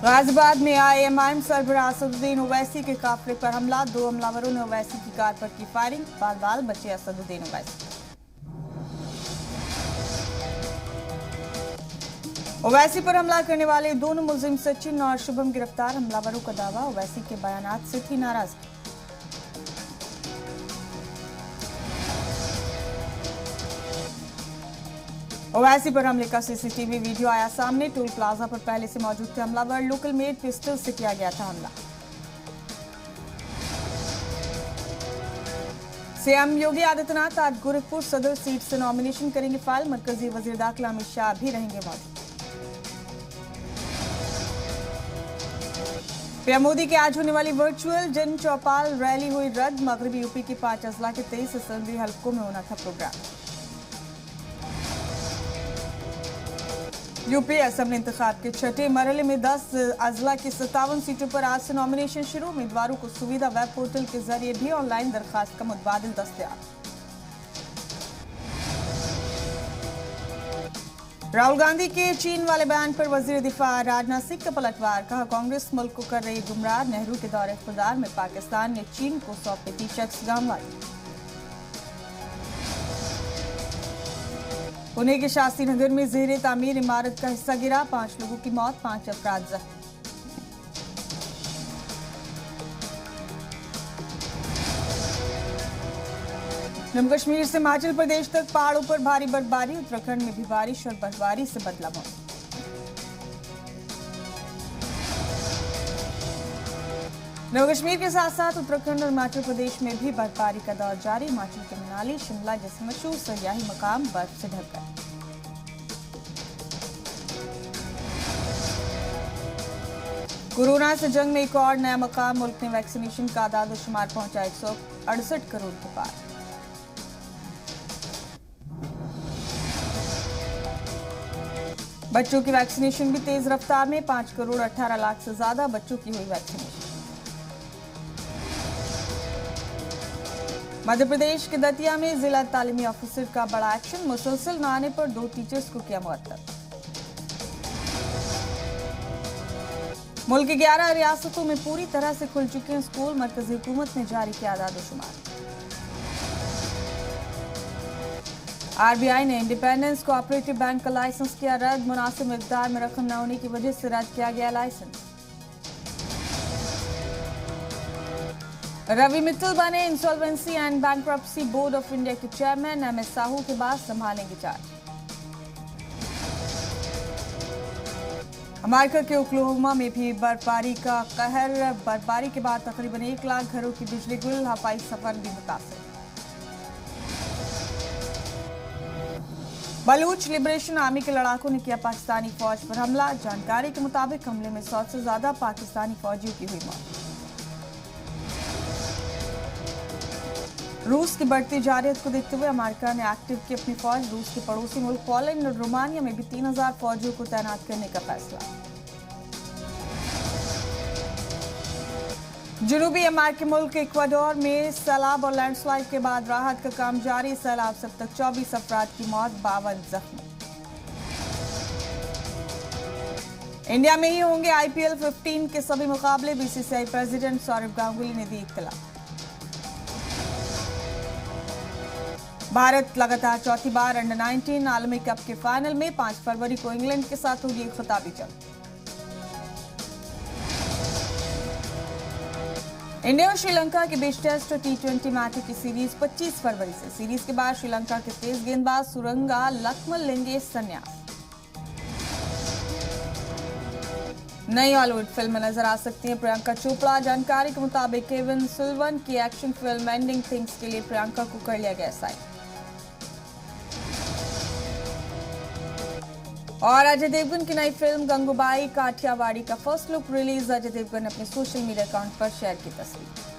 गाजियाबाद में IMIM सरबराह असदुद्दीन ओवैसी के काफिले पर हमला। 2 हमलावरों ने ओवैसी की कार पर की फायरिंग। बाल बचे असदुद्दीन ओवैसी। ओवैसी पर हमला करने वाले दोनों मुलजिम सचिन और शुभम गिरफ्तार। हमलावरों का दावा, ओवैसी के बयानात से थी नाराजगी। ओवैसी पर हमले का CCTV वीडियो आया सामने। टोल प्लाजा पर पहले से मौजूद थे हमलावर। लोकल मेड पिस्टल से किया गया था हमला। सीएम योगी आदित्यनाथ आज गोरखपुर सदर सीट से नॉमिनेशन करेंगे फाइल। मरकजी वजीर दाखिला अमित शाह भी रहेंगे मौजूद। पीएम मोदी की आज होने वाली वर्चुअल जन चौपाल रैली हुई रद्द। मगरबी यूपी के 5 अजला के 23 असेंबली हलकों में होना था प्रोग्राम। यूपी असेंबली इंतखाब के छठे मरहले में 10 अजला की 57 सीटों पर आज से नॉमिनेशन शुरू। उम्मीदवारों को सुविधा वेब पोर्टल के जरिए भी ऑनलाइन दरखास्त का मुतबादिल दस्तयाब। राहुल गांधी के चीन वाले बयान पर वजीर दिफा राजनाथ सिंह का पलटवार। कहा, कांग्रेस मुल्क को कर रही गुमराह। नेहरू के दौरे इख्तियार में पाकिस्तान ने चीन को सौंपे 30 शख्स गांववाली। पुणे के शास्त्री नगर में ज़ेरे तामीर इमारत का हिस्सा गिरा। 5 लोगों की मौत, 5 अफराद जख्मी। जम्मू कश्मीर से हिमाचल प्रदेश तक पहाड़ों पर भारी बर्फबारी। उत्तराखंड में भी बारिश और बर्फबारी से बदला मौसम। जम्मू कश्मीर के साथ साथ उत्तराखंड और हिमाचल प्रदेश में भी बर्फबारी का दौर जारी। हिमाचल के मनाली, शिमला जैसे मशहूर सयाही मकाम बर्फ से ढक गए। कोरोना से जंग में एक और नया मकाम। मुल्क ने वैक्सीनेशन का आदाद शुमार पहुंचा 168 करोड़ के पार। बच्चों की वैक्सीनेशन भी तेज रफ्तार में। 5 करोड़ 18 लाख से ज्यादा बच्चों की हुई वैक्सीनेशन। मध्य प्रदेश के दतिया में जिला तालीमी ऑफिसर का बड़ा एक्शन। मुसलसल न आने पर 2 टीचर्स को किया मुअत्तल। मुल्क की 11 रियासतों में पूरी तरह से खुल चुके हैं स्कूल। मरकजी हुकूमत ने जारी किया आदाद-ओ-शुमार। RBI ने इंडिपेंडेंस कोऑपरेटिव बैंक का लाइसेंस किया रद्द। मुनासिब मिकदार में रकम न होने की वजह से रद्द किया गया लाइसेंस। रवि मित्तल बने insolvency and bankruptcy board of India के चेयरमैन। MS साहू के बाद संभालेंगे चार्ज। अमेरिका के ओक्लाहोमा में भी बर्फबारी का कहर। बर्फबारी के बाद तकरीबन 1 लाख घरों की बिजली गुल। हवाई सफर भी मुतासिर। बलूच लिबरेशन आर्मी के लड़ाकों ने किया पाकिस्तानी फौज पर हमला। जानकारी के मुताबिक हमले में 100 से ज्यादा पाकिस्तानी फौजियों की हुई मौत। रूस की बढ़ती जारियत को देखते हुए अमेरिका ने एक्टिव की अपनी फौज। रूस के पड़ोसी मुल्क पोलैंड और रोमानिया में भी 3000 फौजियों को तैनात करने का फैसला। जनूबी अमेरिकी मुल्क इक्वाडोर में सैलाब और लैंडस्लाइड के बाद राहत का काम जारी। सैलाब से अब तक 24 अफराद की मौत, 52 जख्मी। इंडिया में ही होंगे IPL 15 के सभी मुकाबले। BCCI प्रेसिडेंट सौरभ गांगुली ने दी इत्तला। भारत लगातार चौथी बार अंडर-19 आलमी कप के फाइनल में। 5 फरवरी को इंग्लैंड के साथ होगी खिताबी जंग। इंडिया और श्रीलंका के बीच टेस्ट और T20 मैचों की सीरीज 25 फरवरी से। सीरीज के बाद श्रीलंका के तेज गेंदबाज सुरंगा लक्ष्मण लेंगे संन्यास। नई हॉलीवुड फिल्म में नजर आ सकती हैं प्रियंका चोपड़ा। जानकारी के मुताबिक केविन सुल्वन की एक्शन फिल्म एंडिंग थिंग्स के लिए प्रियंका को कर लिया गया साइन। और अजय देवगन की नई फिल्म गंगूबाई काठियावाड़ी का first look release. Ajay Devgn ने अपने सोशल मीडिया अकाउंट पर शेयर की तस्वीर।